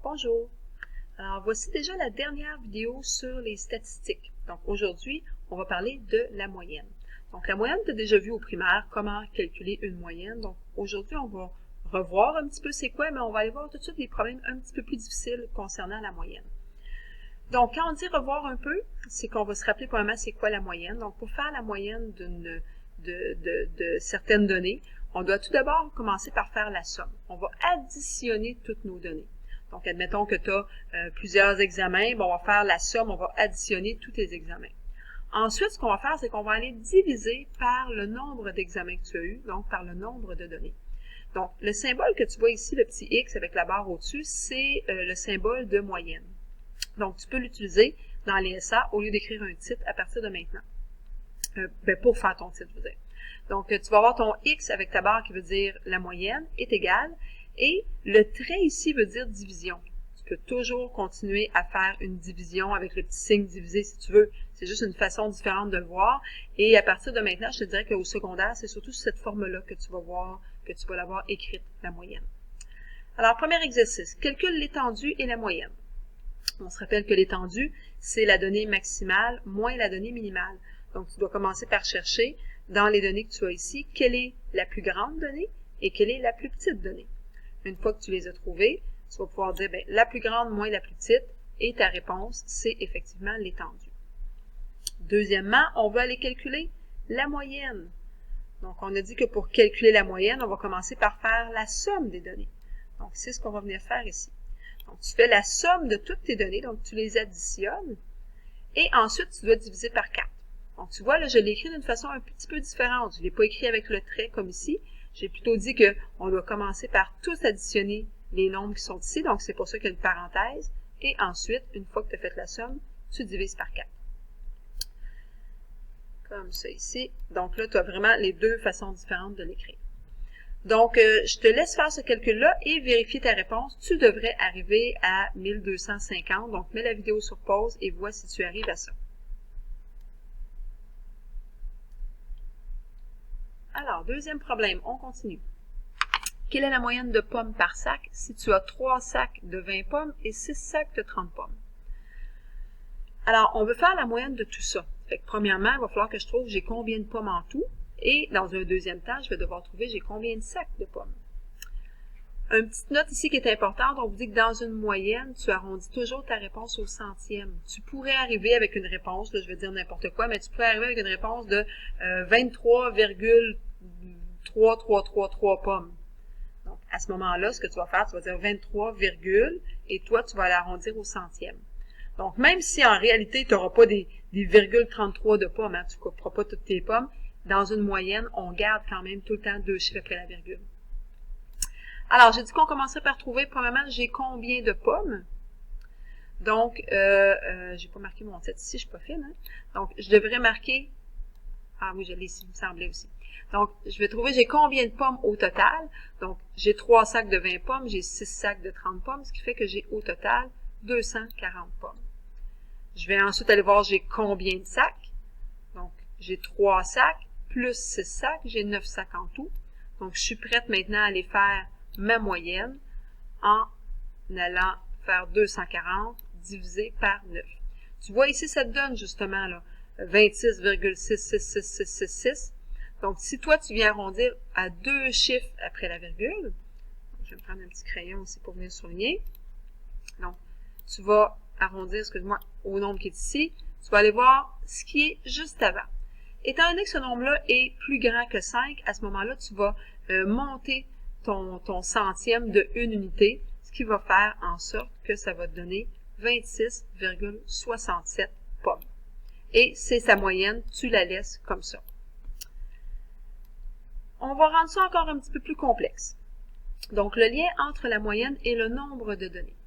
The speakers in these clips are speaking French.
Bonjour! Alors, voici déjà la dernière vidéo sur les statistiques. Donc, aujourd'hui, on va parler de la moyenne. Donc, la moyenne, tu as déjà vu au primaire comment calculer une moyenne. Donc, aujourd'hui, on va revoir un petit peu c'est quoi, mais on va aller voir tout de suite des problèmes un petit peu plus difficiles concernant la moyenne. Donc, quand on dit revoir un peu, c'est qu'on va se rappeler premièrement c'est quoi la moyenne. Donc, pour faire la moyenne de certaines données, on doit tout d'abord commencer par faire la somme. On va additionner toutes nos données. Donc, admettons que tu as plusieurs examens, bon, on va faire la somme, on va additionner tous tes examens. Ensuite, ce qu'on va faire, c'est qu'on va aller diviser par le nombre d'examens que tu as eu, donc par le nombre de données. Donc, le symbole que tu vois ici, le petit X avec la barre au-dessus, c'est le symbole de moyenne. Donc, tu peux l'utiliser dans les SA au lieu d'écrire un titre à partir de maintenant. Pour faire ton titre, je veux dire. Donc, tu vas avoir ton X avec ta barre qui veut dire la moyenne est égale. Et le trait ici veut dire division. Tu peux toujours continuer à faire une division avec le petit signe divisé si tu veux. C'est juste une façon différente de le voir. Et à partir de maintenant, je te dirais qu'au secondaire, c'est surtout cette forme-là que tu vas voir, que tu vas l'avoir écrite, la moyenne. Alors, premier exercice. Calcule l'étendue et la moyenne. On se rappelle que l'étendue, c'est la donnée maximale moins la donnée minimale. Donc, tu dois commencer par chercher dans les données que tu as ici, quelle est la plus grande donnée et quelle est la plus petite donnée. Une fois que tu les as trouvées, tu vas pouvoir dire la plus grande moins la plus petite et ta réponse, c'est effectivement l'étendue. Deuxièmement, on va aller calculer la moyenne. Donc, on a dit que pour calculer la moyenne, on va commencer par faire la somme des données. Donc, c'est ce qu'on va venir faire ici. Donc, tu fais la somme de toutes tes données, donc tu les additionnes et ensuite, tu dois diviser par 4. Donc, tu vois, là, je l'ai écrit d'une façon un petit peu différente. Je ne l'ai pas écrit avec le trait comme ici. J'ai plutôt dit qu'on doit commencer par tous additionner les nombres qui sont ici. Donc, c'est pour ça qu'il y a une parenthèse. Et ensuite, une fois que tu as fait la somme, tu divises par 4. Comme ça ici. Donc là, tu as vraiment les deux façons différentes de l'écrire. Donc, je te laisse faire ce calcul-là et vérifier ta réponse. Tu devrais arriver à 1250. Donc, mets la vidéo sur pause et vois si tu arrives à ça. Alors, deuxième problème, on continue. Quelle est la moyenne de pommes par sac si tu as 3 sacs de 20 pommes et 6 sacs de 30 pommes? Alors, on veut faire la moyenne de tout ça. Fait que, premièrement, il va falloir que je trouve j'ai combien de pommes en tout. Et dans un deuxième temps, je vais devoir trouver j'ai combien de sacs de pommes. Une petite note ici qui est importante, on vous dit que dans une moyenne, tu arrondis toujours ta réponse au centième. Tu pourrais arriver avec une réponse, là, je vais dire n'importe quoi, mais tu pourrais arriver avec une réponse de 23,3333 pommes. Donc, à ce moment-là, ce que tu vas faire, tu vas dire 23, et toi, tu vas l'arrondir au centième. Donc, même si en réalité, tu n'auras pas des virgules 33 de pommes, hein, tu ne couperas pas toutes tes pommes, dans une moyenne, on garde quand même tout le temps 2 chiffres après la virgule. Alors, j'ai dit qu'on commencerait par trouver, premièrement, j'ai combien de pommes. Donc, j'ai pas marqué mon titre ici, je suis pas fine. Hein? Donc, je devrais marquer, ah oui, je l'ai ici, il me semblait aussi. Donc, je vais trouver j'ai combien de pommes au total. Donc, j'ai 3 sacs de 20 pommes, j'ai 6 sacs de 30 pommes, ce qui fait que j'ai au total 240 pommes. Je vais ensuite aller voir j'ai combien de sacs. Donc, j'ai 3 sacs plus 6 sacs, j'ai 9 sacs en tout. Donc, je suis prête maintenant à aller faire ma moyenne en allant faire 240 divisé par 9. Tu vois ici, ça te donne justement là 26,666666. Donc, si toi, tu viens arrondir à 2 chiffres après la virgule, je vais me prendre un petit crayon aussi pour venir souligner. Donc, tu vas arrondir, excuse-moi, au nombre qui est ici. Tu vas aller voir ce qui est juste avant. Étant donné que ce nombre-là est plus grand que 5, à ce moment-là, tu vas monter ton centième de 1 unité, ce qui va faire en sorte que ça va te donner 26,67 pommes. Et c'est sa moyenne, tu la laisses comme ça. On va rendre ça encore un petit peu plus complexe. Donc, le lien entre la moyenne et le nombre de données.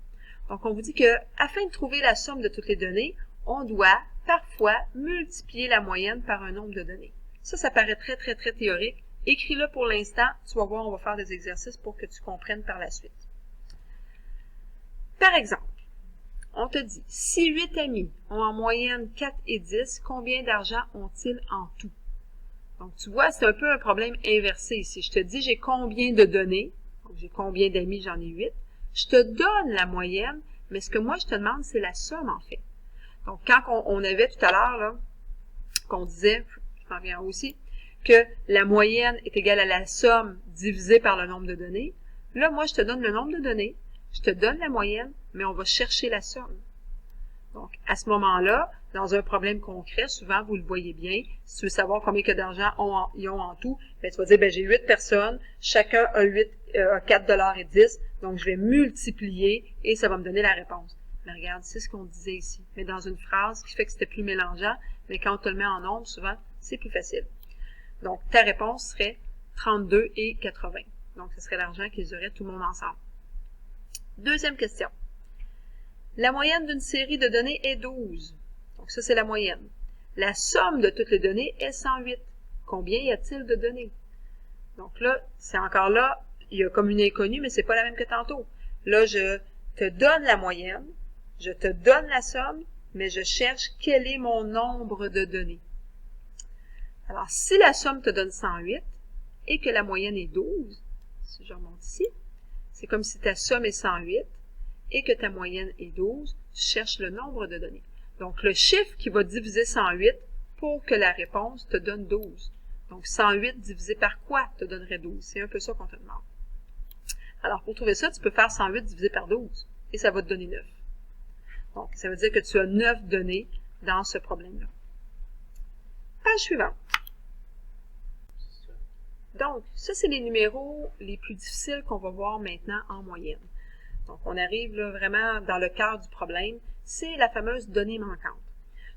Donc, on vous dit que, afin de trouver la somme de toutes les données, on doit parfois multiplier la moyenne par un nombre de données. Ça paraît très, très, très théorique. Écris-le pour l'instant. Tu vas voir, on va faire des exercices pour que tu comprennes par la suite. Par exemple, on te dit, si 8 amis ont en moyenne 4 et 10, combien d'argent ont-ils en tout? Donc, tu vois, c'est un peu un problème inversé ici. Je te dis, j'ai combien de données? Donc, j'ai combien d'amis? J'en ai 8. Je te donne la moyenne, mais ce que moi je te demande, c'est la somme en fait. Donc, quand on avait tout à l'heure, là, qu'on disait, je m'en viens aussi, que la moyenne est égale à la somme divisée par le nombre de données, là, moi, je te donne le nombre de données, je te donne la moyenne, mais on va chercher la somme. Donc, à ce moment-là, dans un problème concret, souvent, vous le voyez bien, si tu veux savoir combien d'argent ils ont en tout, ben, tu vas dire, ben, j'ai 8 personnes, chacun a 4,10 $, donc je vais multiplier et ça va me donner la réponse. Mais regarde, c'est ce qu'on disait ici. Mais dans une phrase qui fait que c'était plus mélangeant, mais quand on te le met en nombre, souvent, c'est plus facile. Donc, ta réponse serait 32 et 80. Donc, ce serait l'argent qu'ils auraient tout le monde ensemble. Deuxième question. La moyenne d'une série de données est 12. Donc, ça, c'est la moyenne. La somme de toutes les données est 108. Combien y a-t-il de données? Donc là, c'est encore là, il y a comme une inconnue, mais c'est pas la même que tantôt. Là, je te donne la moyenne, je te donne la somme, mais je cherche quel est mon nombre de données. Alors, si la somme te donne 108 et que la moyenne est 12, si je remonte ici, c'est comme si ta somme est 108 et que ta moyenne est 12, tu cherches le nombre de données. Donc, le chiffre qui va diviser 108 pour que la réponse te donne 12. Donc, 108 divisé par quoi te donnerait 12? C'est un peu ça qu'on te demande. Alors, pour trouver ça, tu peux faire 108 divisé par 12 et ça va te donner 9. Donc, ça veut dire que tu as 9 données dans ce problème-là. Page suivante. Donc, ça, c'est les numéros les plus difficiles qu'on va voir maintenant en moyenne. Donc, on arrive là, vraiment dans le cœur du problème. C'est la fameuse donnée manquante.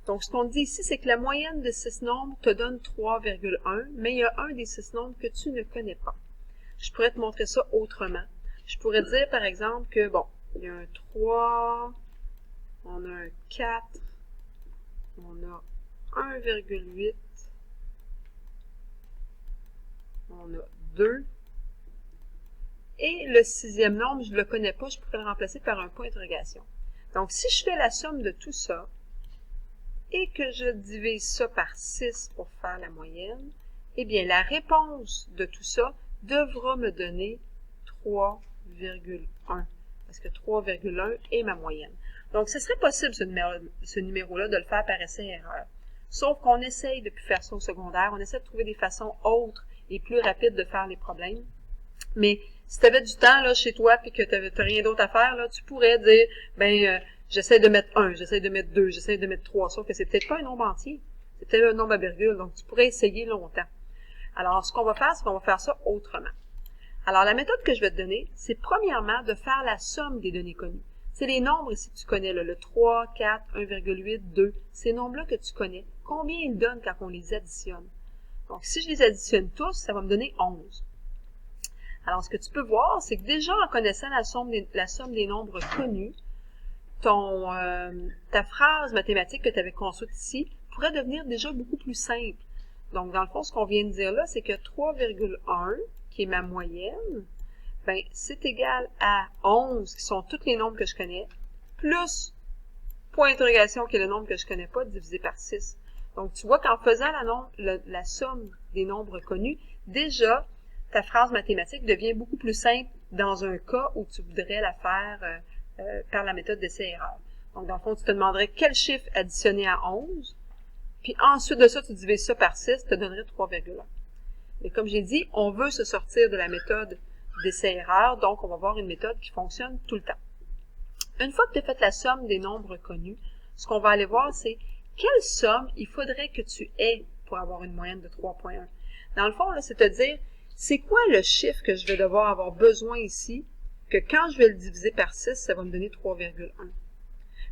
Donc, ce qu'on dit ici, c'est que la moyenne de 6 nombres te donne 3,1, mais il y a un des 6 nombres que tu ne connais pas. Je pourrais te montrer ça autrement. Je pourrais dire, par exemple, que, bon, il y a un 3, on a un 4, on a 1,8, on a 2, et le 6e nombre, je ne le connais pas, je pourrais le remplacer par un point d'interrogation. Donc, si je fais la somme de tout ça, et que je divise ça par 6 pour faire la moyenne, eh bien, la réponse de tout ça devra me donner 3,1, parce que 3,1 est ma moyenne. Donc, ce serait possible, ce numéro-là, de le faire par essai-erreur. Sauf qu'on essaye, depuis faire ça au secondaire, on essaie de trouver des façons autres et plus rapides de faire les problèmes. Mais si tu avais du temps là, chez toi et que tu n'as rien d'autre à faire, là, tu pourrais dire, j'essaie de mettre 1, j'essaie de mettre 2, j'essaie de mettre 3, sauf que c'est peut-être pas un nombre entier, c'est peut-être un nombre à virgule, donc tu pourrais essayer longtemps. Alors, ce qu'on va faire, c'est qu'on va faire ça autrement. Alors, la méthode que je vais te donner, c'est premièrement de faire la somme des données connues. C'est les nombres ici que tu connais, là, le 3, 4, 1,8, 2, ces nombres-là que tu connais, combien ils donnent quand on les additionne? Donc, si je les additionne tous, ça va me donner 11. Alors, ce que tu peux voir, c'est que déjà en connaissant la somme des nombres connus, ta phrase mathématique que tu avais construite ici pourrait devenir déjà beaucoup plus simple. Donc, dans le fond, ce qu'on vient de dire là, c'est que 3,1, qui est ma moyenne, ben, c'est égal à 11, qui sont tous les nombres que je connais, plus point d'interrogation, qui est le nombre que je connais pas, divisé par 6. Donc, tu vois qu'en faisant la somme des nombres connus, déjà, ta phrase mathématique devient beaucoup plus simple dans un cas où tu voudrais la faire par la méthode d'essai-erreur. Donc, dans le fond, tu te demanderais quel chiffre additionner à 11, puis ensuite de ça, tu divises ça par 6, ça te donnerait 3,1. Mais comme j'ai dit, on veut se sortir de la méthode d'essai-erreur, donc on va voir une méthode qui fonctionne tout le temps. Une fois que tu as fait la somme des nombres connus, ce qu'on va aller voir, c'est quelle somme il faudrait que tu aies pour avoir une moyenne de 3,1. Dans le fond, là, c'est te dire, c'est quoi le chiffre que je vais devoir avoir besoin ici, que quand je vais le diviser par 6, ça va me donner 3,1.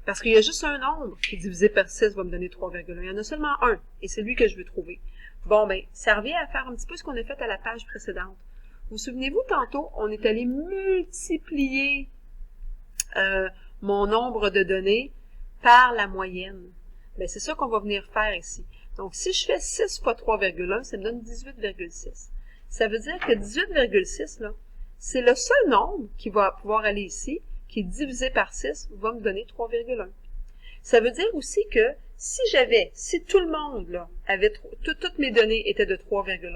Parce qu'il y a juste un nombre qui divisé par 6 va me donner 3,1. Il y en a seulement un, et c'est lui que je veux trouver. Bon, ben, ça revient à faire un petit peu ce qu'on a fait à la page précédente. Vous souvenez-vous, tantôt, on est allé multiplier mon nombre de données par la moyenne. Bien, c'est ça qu'on va venir faire ici. Donc, si je fais 6 fois 3,1, ça me donne 18,6. Ça veut dire que 18,6, là, c'est le seul nombre qui va pouvoir aller ici, qui est divisé par 6, va me donner 3,1. Ça veut dire aussi que si tout le monde, là, avait, toutes mes données étaient de 3,1.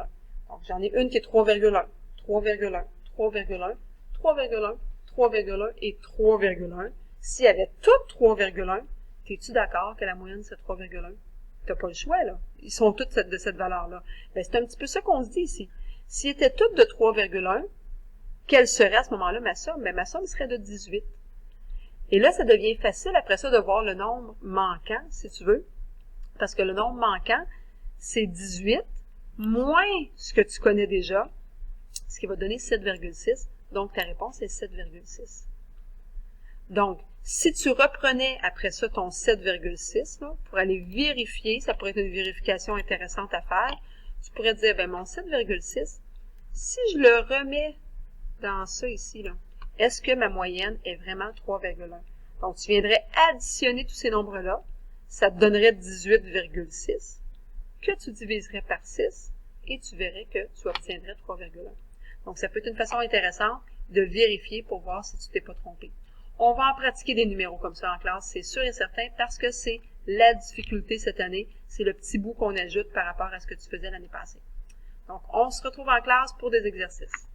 Donc, j'en ai une qui est 3,1, 3,1, 3,1, 3,1, 3,1 et 3,1. S'il y avait toutes 3,1, es-tu d'accord que la moyenne, c'est 3,1? T'as pas le choix, là. Ils sont tous de cette valeur-là. Ben, c'est un petit peu ça qu'on se dit ici. S'ils étaient toutes de 3,1, quelle serait à ce moment-là ma somme? Ben, ma somme serait de 18. Et là, ça devient facile après ça de voir le nombre manquant, si tu veux. Parce que le nombre manquant, c'est 18 moins ce que tu connais déjà, ce qui va donner 7,6. Donc, ta réponse est 7,6. Donc, si tu reprenais après ça ton 7,6, pour aller vérifier, ça pourrait être une vérification intéressante à faire, tu pourrais dire, ben mon 7,6, si je le remets dans ça ici, est-ce que ma moyenne est vraiment 3,1? Donc, tu viendrais additionner tous ces nombres-là, ça te donnerait 18,6, que tu diviserais par 6, et tu verrais que tu obtiendrais 3,1. Donc, ça peut être une façon intéressante de vérifier pour voir si tu t'es pas trompé. On va en pratiquer des numéros comme ça en classe, c'est sûr et certain, parce que c'est la difficulté cette année, c'est le petit bout qu'on ajoute par rapport à ce que tu faisais l'année passée. Donc, on se retrouve en classe pour des exercices.